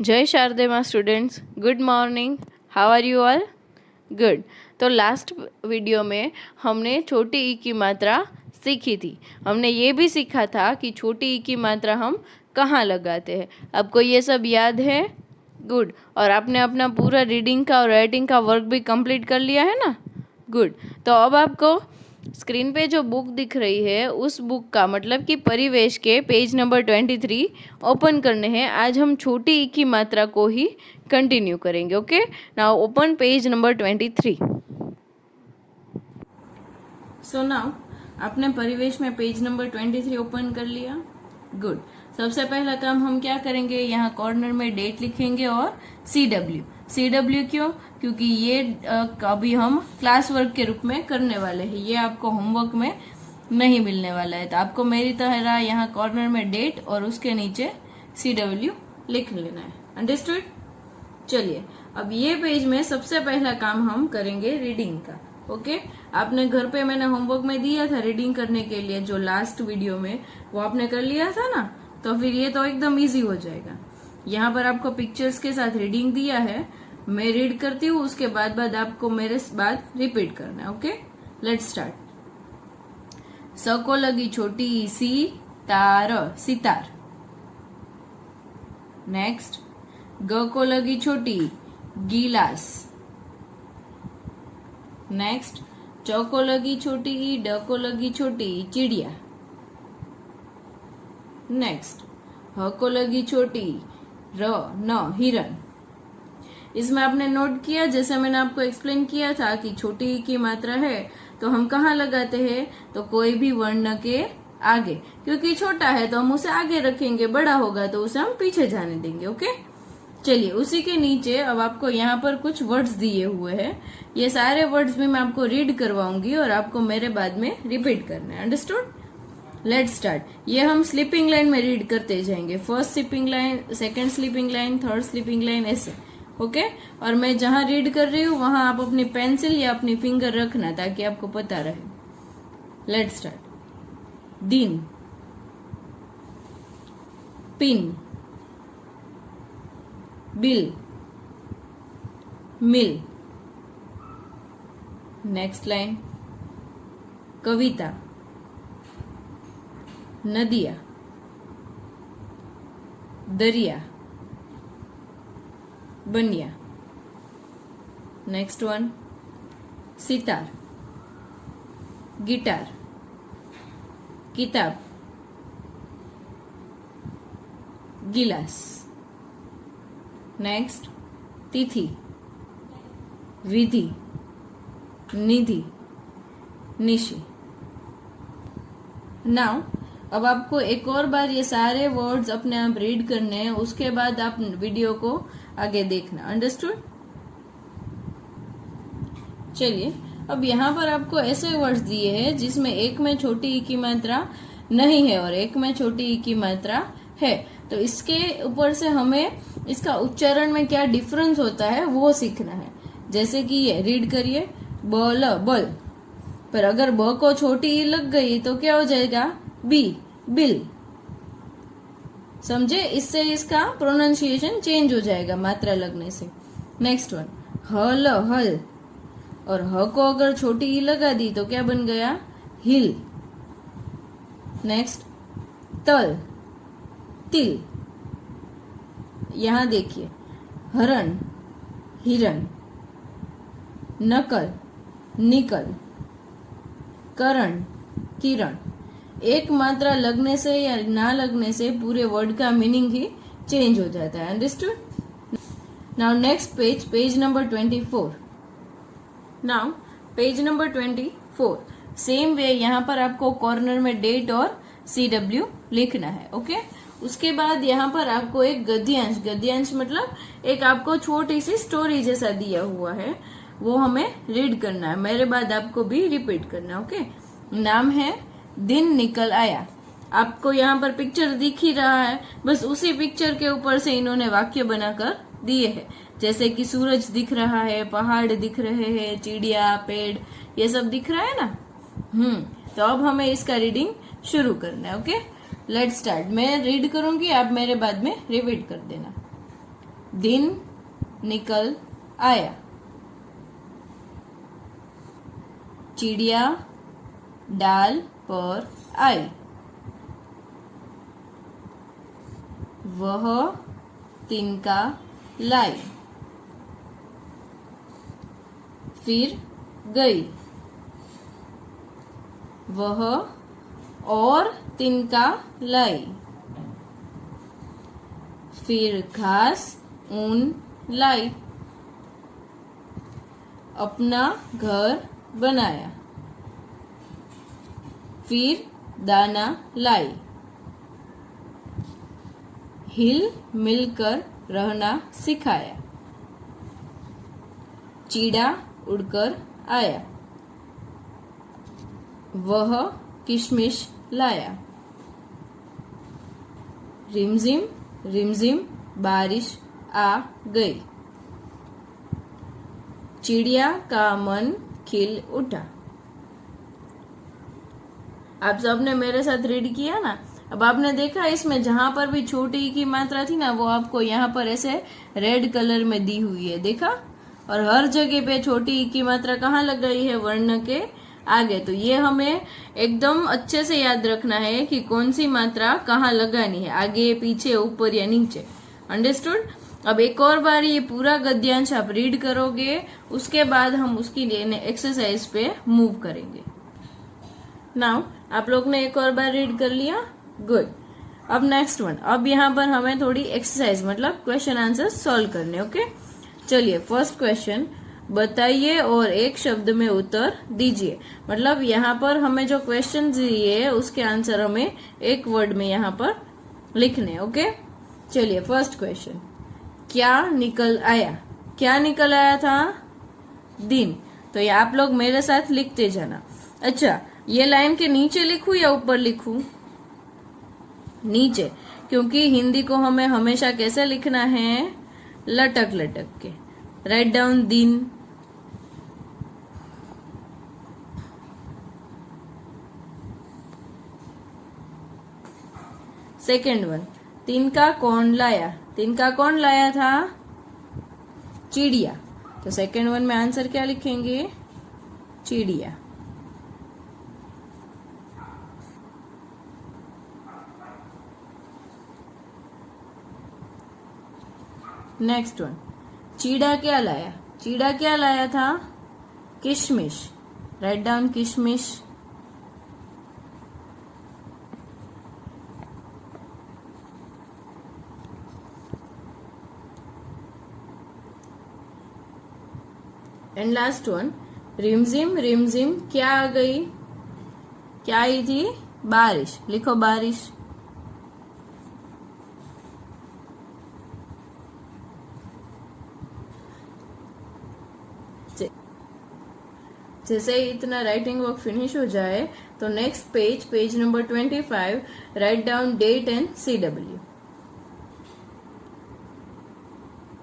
जय शारदे माँ students, good morning. How are you all? Good. तो लास्ट वीडियो में हमने छोटी ई की मात्रा सीखी थी। हमने ये भी सीखा था कि छोटी ई की मात्रा हम कहाँ लगाते हैं। आपको ये सब याद है? गुड। और आपने अपना पूरा रीडिंग का और राइटिंग का वर्क भी कंप्लीट कर लिया है ना? गुड। तो अब आपको स्क्रीन पे जो बुक दिख रही है उस बुक का मतलब कि परिवेश के पेज नंबर 23 ओपन करने हैं। आज हम छोटी ई की मात्रा को ही कंटिन्यू करेंगे। Okay, now open page number 23। So now आपने परिवेश में पेज नंबर 23 ओपन कर लिया। गुड। सबसे पहला काम हम क्या करेंगे, यहाँ कॉर्नर में डेट लिखेंगे और CW क्यों? क्योंकि ये अभी हम क्लास वर्क के रूप में करने वाले हैं, ये आपको होमवर्क में नहीं मिलने वाला है। तो आपको मेरी तरह यहाँ कॉर्नर में डेट और उसके नीचे CW लिख लेना है। अंडरस्टूड? चलिए, अब ये पेज में सबसे पहला काम हम करेंगे रीडिंग का। ओके, आपने घर पे मैंने होमवर्क में दिया था रीडिंग करने के लिए, जो लास्ट वीडियो में वो आपने कर लिया था ना, तो फिर ये तो एकदम इजी हो जाएगा। यहाँ पर आपको पिक्चर्स के साथ रीडिंग दिया है, मैं रीड करती हूँ, उसके बाद आपको मेरे बाद रिपीट करना है। Okay, let's start. स को लगी छोटी सी तार, सितार। नेक्स्ट, ग को लगी छोटी गिलास। नेक्स्ट, च को लगी छोटी ड को लगी छोटी चिड़िया। नेक्स्ट, ह को लगी छोटी र न हिरन। इसमें आपने नोट किया, जैसे मैंने आपको एक्सप्लेन किया था कि छोटी ई की मात्रा है तो हम कहाँ लगाते हैं, तो कोई भी वर्ण के आगे, क्योंकि छोटा है तो हम उसे आगे रखेंगे, बड़ा होगा तो उसे हम पीछे जाने देंगे। ओके, चलिए उसी के नीचे अब आपको यहाँ पर कुछ वर्ड्स दिए हुए हैं। ये सारे वर्ड्स भी मैं आपको रीड करवाऊंगी और आपको मेरे बाद में रिपीट करना है। अंडरस्टूड? Let's start. ये हम स्लीपिंग लाइन में रीड करते जाएंगे। First sleeping line, second sleeping line, third sleeping line, ऐसे। ओके, और मैं जहां रीड कर रही हूँ वहां आप अपनी पेंसिल या अपनी फिंगर रखना ताकि आपको पता रहे। Let's start. दिन, पिन, बिल, मिल। नेक्स्ट लाइन, कविता, नदिया, दरिया, बनिया। नेक्स्ट वन, सितार, गिटार, किताब, गिलास। नेक्स्ट, तिथि, विधि, निधि, निशि। नाउ अब आपको एक और बार ये सारे वर्ड्स अपने आप रीड करने हैं, उसके बाद आप वीडियो को आगे देखना। अंडरस्टूड? चलिए, अब यहाँ पर आपको ऐसे वर्ड्स दिए हैं जिसमें एक में छोटी ई की मात्रा नहीं है और एक में छोटी ई की मात्रा है, तो इसके ऊपर से हमें इसका उच्चारण में क्या डिफरेंस होता है वो सीखना है। जैसे कि ये रीड करिए, बल, बल, पर अगर ब को छोटी ई लग गई तो क्या हो जाएगा? B, bill. समझे? इससे इसका प्रोनाउंसिएशन चेंज हो जाएगा मात्रा लगने से। नेक्स्ट वन, हल, हल, और ह को अगर छोटी ई लगा दी तो क्या बन गया? हिल। नेक्स्ट, तल, तिल। यहां देखिए, हरण, हिरन, नकल, निकल, करण, किरण। एक मात्रा लगने से या ना लगने से पूरे वर्ड का मीनिंग ही चेंज हो जाता है। Understood? Now next page, page number 24। Now page number 24, same way यहाँ पर आपको कॉर्नर में डेट और CW लिखना है। ओके, उसके बाद यहाँ पर आपको एक गद्यांश, गद्यांश मतलब एक आपको छोटी सी स्टोरी जैसा दिया हुआ है, वो हमें रीड करना है, मेरे बाद आपको भी रिपीट करना है। ओके, नाम है दिन निकल आया। आपको यहाँ पर पिक्चर दिख ही रहा है, बस उसी पिक्चर के ऊपर से इन्होंने वाक्य बनाकर दिए हैं। जैसे कि सूरज दिख रहा है, पहाड़ दिख रहे हैं, चिड़िया, पेड़, ये सब दिख रहा है ना। तो अब हमें इसका रीडिंग शुरू करना है। Okay, let's start. मैं रीड करूंगी, आप मेरे बाद में रिपीट कर देना। दिन निकल आया। चिड़िया डाल पर आई। वह तिनका लाई। फिर गई। वह और तिनका लाई। फिर घास ऊन लाई। अपना घर बनाया। फिर दाना लाई। हिल मिलकर रहना सिखाया। चिड़ा उड़कर आया। वह किशमिश लाया। रिमझिम रिमझिम बारिश आ गई। चिड़िया का मन खिल उठा। आप सबने मेरे साथ रीड किया ना। अब आपने देखा इसमें जहां पर भी छोटी ई की मात्रा थी ना, वो आपको यहाँ पर ऐसे रेड कलर में दी हुई है, देखा। और हर जगह पे छोटी ई की मात्रा कहाँ लगाई है? वर्ण के आगे। तो ये हमें एकदम अच्छे से याद रखना है कि कौन सी मात्रा कहाँ लगानी है, आगे पीछे ऊपर या नीचे। अंडरस्टूड? अब एक और बार ये पूरा गद्यांश आप रीड करोगे, उसके बाद हम उसकी एक्सरसाइज पे मूव करेंगे। नाउ आप लोग ने एक और बार रीड कर लिया, गुड। अब नेक्स्ट वन, अब यहाँ पर हमें थोड़ी एक्सरसाइज मतलब क्वेश्चन आंसर सॉल्व करने, ओके। चलिए, फर्स्ट क्वेश्चन, बताइए और एक शब्द में उत्तर दीजिए। मतलब यहाँ पर हमें जो क्वेश्चन दिए है उसके आंसर हमें एक वर्ड में यहाँ पर लिखने, ओके। चलिए, फर्स्ट क्वेश्चन, क्या निकल आया? क्या निकल आया था? दिन। तो ये आप लोग मेरे साथ लिखते जाना। अच्छा, ये लाइन के नीचे लिखूं या ऊपर लिखूं? नीचे, क्योंकि हिंदी को हमें हमेशा कैसे लिखना है? लटक लटक के। राइट डाउन दिन। सेकेंड वन, तिनका कौन लाया? तिनका कौन लाया था? चिड़िया। तो सेकेंड वन में आंसर क्या लिखेंगे? चिड़िया। नेक्स्ट वन, चीड़ा क्या लाया? चीड़ा क्या लाया था? किशमिश। राइट डाउन किशमिश। एंड लास्ट वन, रिमझिम रिमझिम क्या आ गई? क्या आई थी? बारिश। लिखो बारिश। जैसे ही इतना राइटिंग वर्क फिनिश हो जाए तो next page number 25, write down date and CW।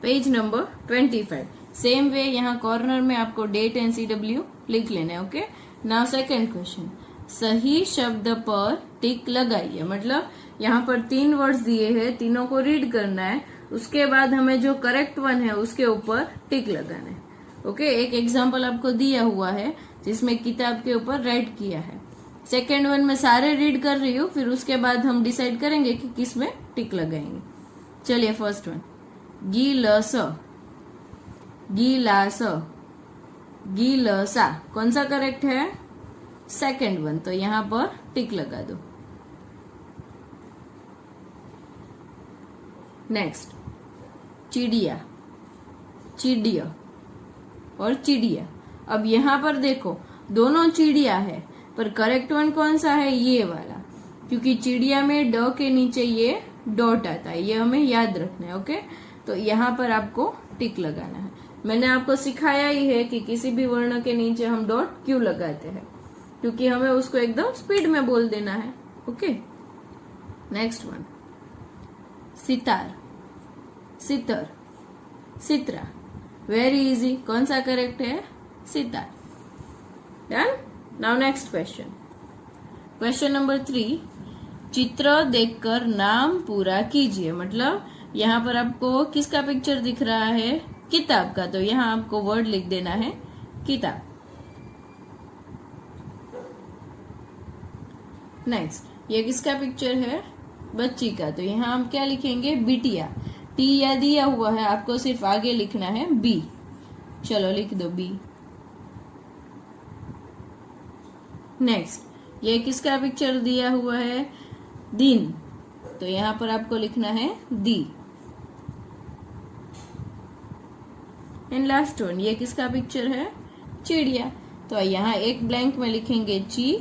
Page number 25, same way यहाँ कॉर्नर में आपको डेट एंड CW लिख लेना है, ओके। नाउ सेकेंड क्वेश्चन, सही शब्द पर टिक लगाइए। मतलब यहाँ पर 3 वर्ड्स दिए हैं, तीनों को रीड करना है, उसके बाद हमें जो करेक्ट वन है उसके ऊपर टिक लगाना है, ओके। एक एग्जाम्पल आपको दिया हुआ है जिसमें किताब के ऊपर राइट किया है। सेकेंड वन में सारे रीड कर रही हूँ, फिर उसके बाद हम डिसाइड करेंगे कि किस में टिक लगाएंगे। चलिए, फर्स्ट वन, गिलस, गिलास, गिलसा। कौन सा करेक्ट है? Second one. तो यहाँ पर टिक लगा दो। नेक्स्ट, चिड़िया, चिड़िया और चिड़िया। अब यहाँ पर देखो, दोनों चिड़िया है, पर करेक्ट वन कौन सा है? ये वाला, क्योंकि चिड़िया में ड के नीचे ये डॉट आता है, ये हमें याद रखना है, ओके। तो यहाँ पर आपको टिक लगाना है। मैंने आपको सिखाया ही है कि किसी भी वर्ण के नीचे हम डॉट क्यों लगाते हैं, क्योंकि हमें उसको एकदम स्पीड में बोल देना है, ओके। नेक्स्ट वन, सितार, सितर, सित्रा। Very easy. कौन सा करेक्ट है? Sitar. Done. Now next question, question number 3, चित्र देखकर नाम पूरा कीजिए। मतलब यहाँ पर आपको किसका पिक्चर दिख रहा है? किताब का। तो यहाँ आपको वर्ड लिख देना है किताब। नेक्स्ट, ये किसका पिक्चर है? बच्ची का। तो यहाँ हम क्या लिखेंगे? बिटिया। टी या दिया हुआ है, आपको सिर्फ आगे लिखना है बी। चलो लिख दो बी। नेक्स्ट, ये किसका पिक्चर दिया हुआ है? दिन। तो यहाँ पर आपको लिखना है दी। एंड लास्ट वन, ये किसका पिक्चर है? चिड़िया। तो यहाँ एक ब्लैंक में लिखेंगे ची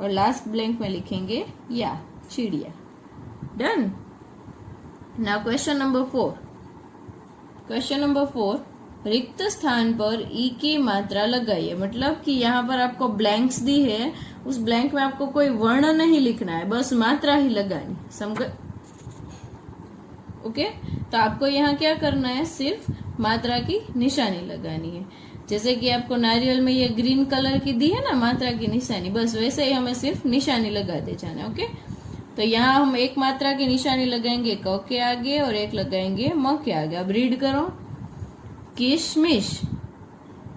और लास्ट ब्लैंक में लिखेंगे या, चिड़िया। Done. Now question number 4। Question number 4, रिक्त स्थान पर ई की मात्रा लगाइए। मतलब कि यहाँ पर आपको ब्लैंक्स दी है, उस ब्लैंक में आपको कोई वर्ण नहीं लिखना है, बस मात्रा ही लगानी। समझ? ओके। तो आपको यहाँ क्या करना है? सिर्फ मात्रा की निशानी लगानी है। जैसे कि आपको नारियल में ये ग्रीन कलर की दी है ना मात्रा की निशानी, बस वैसे ही हमें सिर्फ निशानी लगाते जाना है। ओके। तो यहाँ हम एक मात्रा की निशानी लगाएंगे क के आगे और एक लगाएंगे म के आगे। अब रीड करो, किशमिश।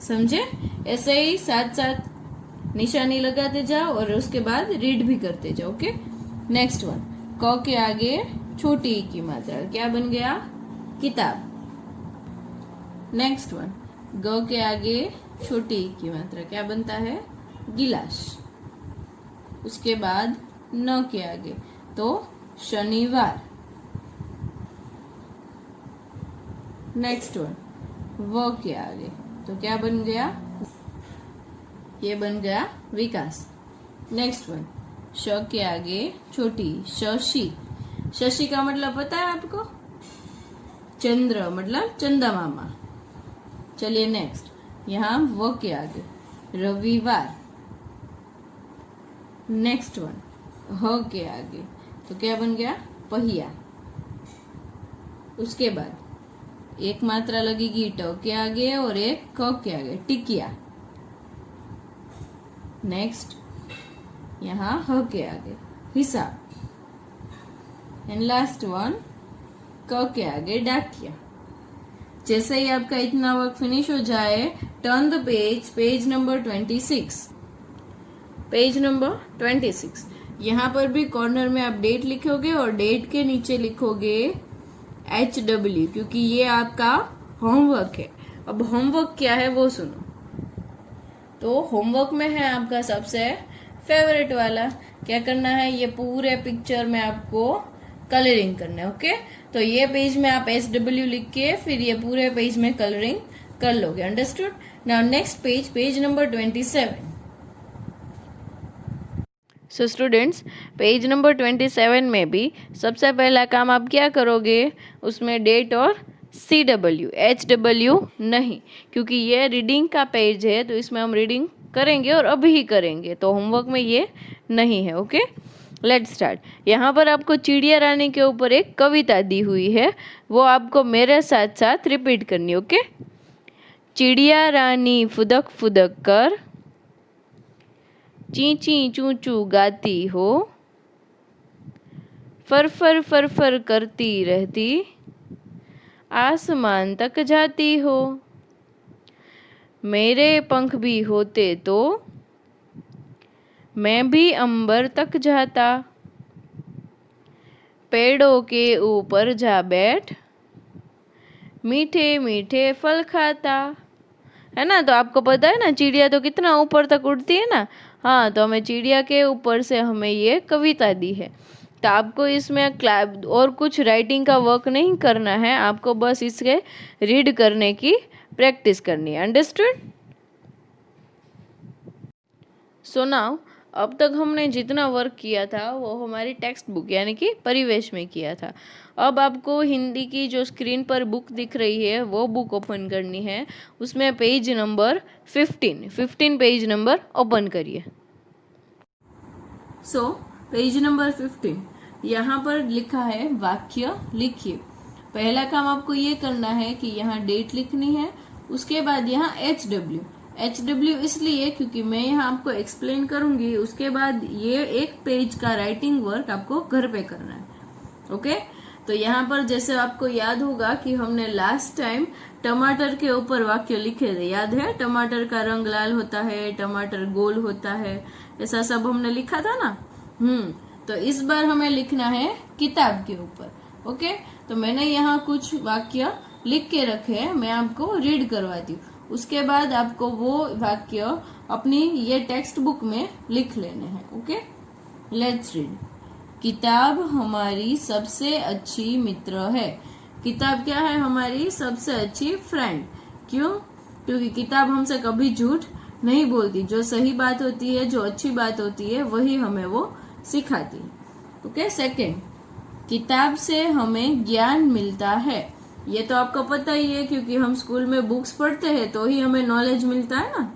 समझे? ऐसे ही साथ साथ निशानी लगाते जाओ और उसके बाद रीड भी करते जाओ। ओके। नेक्स्ट वन, क के आगे छोटी ई की मात्रा, क्या बन गया? किताब। नेक्स्ट वन, ग के आगे छोटी ई की मात्रा, क्या बनता है? गिलास। उसके बाद न के आगे तो शनिवार। नेक्स्ट वन, व के आगे तो क्या बन गया? ये बन गया विकास। नेक्स्ट वन, श के आगे छोटी शशि। शशि का मतलब पता है आपको? चंद्र, मतलब चंदा मामा। चलिए नेक्स्ट, यहाँ व के आगे रविवार। नेक्स्ट वन, ह के आगे तो क्या बन गया? पहिया। उसके बाद एक मात्रा लगेगी ट के आगे और एक क के आगे, टिकिया। नेक्स्ट, यहाँ ह के आगे हिसाब। एंड लास्ट वन, क के आगे डाकिया। जैसे ही आपका इतना वर्क फिनिश हो जाए, turn the page, page number 26। Page number 26। यहाँ पर भी कॉर्नर में आप डेट लिखोगे और डेट के नीचे लिखोगे HW, क्योंकि ये आपका होमवर्क है। अब होमवर्क क्या है वो सुनो। तो होमवर्क में है आपका सबसे फेवरेट वाला, क्या करना है? ये पूरे पिक्चर में आपको कलरिंग करना है। ओके। तो ये पेज में आप SW लिख के फिर ये पूरे पेज में कलरिंग कर लोगे। Understood? Now next page, page number 27। So students, page number 27 में भी सबसे पहला काम आप क्या करोगे? उसमें डेट और CW, HW नहीं, क्योंकि ये रीडिंग का पेज है तो इसमें हम रीडिंग करेंगे और अभी ही करेंगे, तो होमवर्क में ये नहीं है। Okay, let's start. यहाँ पर आपको चिड़िया रानी के ऊपर एक कविता दी हुई है, वो आपको मेरे साथ साथ रिपीट करनी। ओके। चिड़िया रानी फुदक फुदक कर ची ची चू चू गाती हो, फर फर फर फर करती रहती, आसमान तक जाती हो। मेरे पंख भी होते तो मैं भी अंबर तक जाता, पेड़ों के ऊपर जा बैठ मीठे मीठे फल खाता। है ना? तो आपको पता है ना चिड़िया तो कितना ऊपर तक उड़ती है ना। हाँ, तो हमें चिड़िया के ऊपर से हमें ये कविता दी है। तो आपको इसमें क्लैप और कुछ राइटिंग का वर्क नहीं करना है, आपको बस इसके रीड करने की प्रैक्टिस करनी है। अंडरस्टूड? सो नाउ, अब तक हमने जितना वर्क किया था वो हमारी टेक्स्ट बुक यानी कि परिवेश में किया था। अब आपको हिंदी की जो स्क्रीन पर बुक दिख रही है वो बुक ओपन करनी है। उसमें page number 15 page number open करिए। सो पेज नंबर 15, यहाँ पर लिखा है वाक्य लिखिए। पहला काम आपको ये करना है कि यहाँ डेट लिखनी है, उसके बाद यहाँ HW इसलिए क्योंकि मैं यहाँ आपको एक्सप्लेन करूंगी, उसके बाद ये एक पेज का राइटिंग वर्क आपको घर पे करना है। ओके, तो यहाँ पर जैसे आपको याद होगा कि हमने लास्ट टाइम टमाटर के ऊपर वाक्य लिखे थे, याद है? टमाटर का रंग लाल होता है, टमाटर गोल होता है, ऐसा सब हमने लिखा था ना। तो इस बार हमें लिखना है किताब के ऊपर। ओके, तो मैंने यहाँ कुछ वाक्य लिख के रखे हैं, मैं आपको रीड करवाती हूँ। उसके बाद आपको वो वाक्य अपनी ये टेक्स्ट बुक में लिख लेने हैं। Okay, let's read. किताब हमारी सबसे अच्छी मित्र है। किताब क्या है? हमारी सबसे अच्छी फ्रेंड। क्यों? क्योंकि किताब हमसे कभी झूठ नहीं बोलती। जो सही बात होती है, जो अच्छी बात होती है, वही हमें वो सिखाती है। ओके, सेकेंड, किताब से हमें ज्ञान मिलता है। ये तो आपको पता ही है, क्योंकि हम स्कूल में बुक्स पढ़ते हैं तो ही हमें नॉलेज मिलता है ना।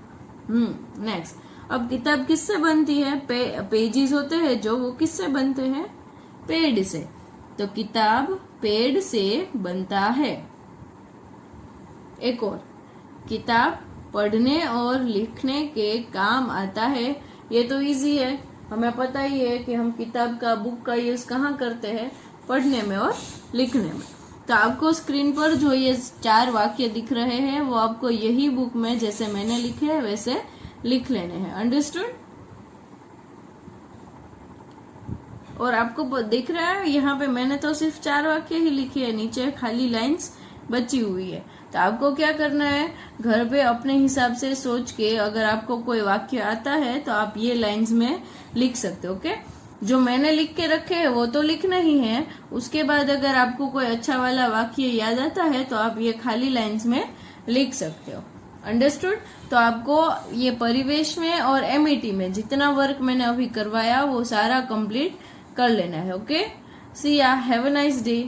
नेक्स्ट, अब किताब किससे बनती है? पेजेस होते हैं जो, वो किससे बनते हैं? पेड़ से। तो किताब पेड़ से बनता है। एक और, किताब पढ़ने और लिखने के काम आता है। ये तो इजी है, हमें पता ही है कि हम किताब का, बुक का यूज कहाँ करते हैं? पढ़ने में और लिखने में। तो आपको स्क्रीन पर जो ये 4 वाक्य दिख रहे हैं, वो आपको यही बुक में जैसे मैंने लिखे हैं वैसे लिख लेने हैं। अंडरस्टूड? और आपको दिख रहा है यहाँ पे मैंने तो सिर्फ 4 वाक्य ही लिखे हैं, नीचे खाली लाइंस बची हुई है। तो आपको क्या करना है, घर पे अपने हिसाब से सोच के, अगर आपको कोई वाक्य आता है तो आप ये लाइंस में लिख सकते हो। ओके, जो मैंने लिख के रखे हैं वो तो लिखना ही है। उसके बाद अगर आपको कोई अच्छा वाला वाक्य याद आता है तो आप ये खाली लाइंस में लिख सकते हो। अंडरस्टूड? तो आपको ये परिवेश में और एमईटी में जितना वर्क मैंने अभी करवाया वो सारा कंप्लीट कर लेना है। ओके, सी या, हैव अ नाइस डे।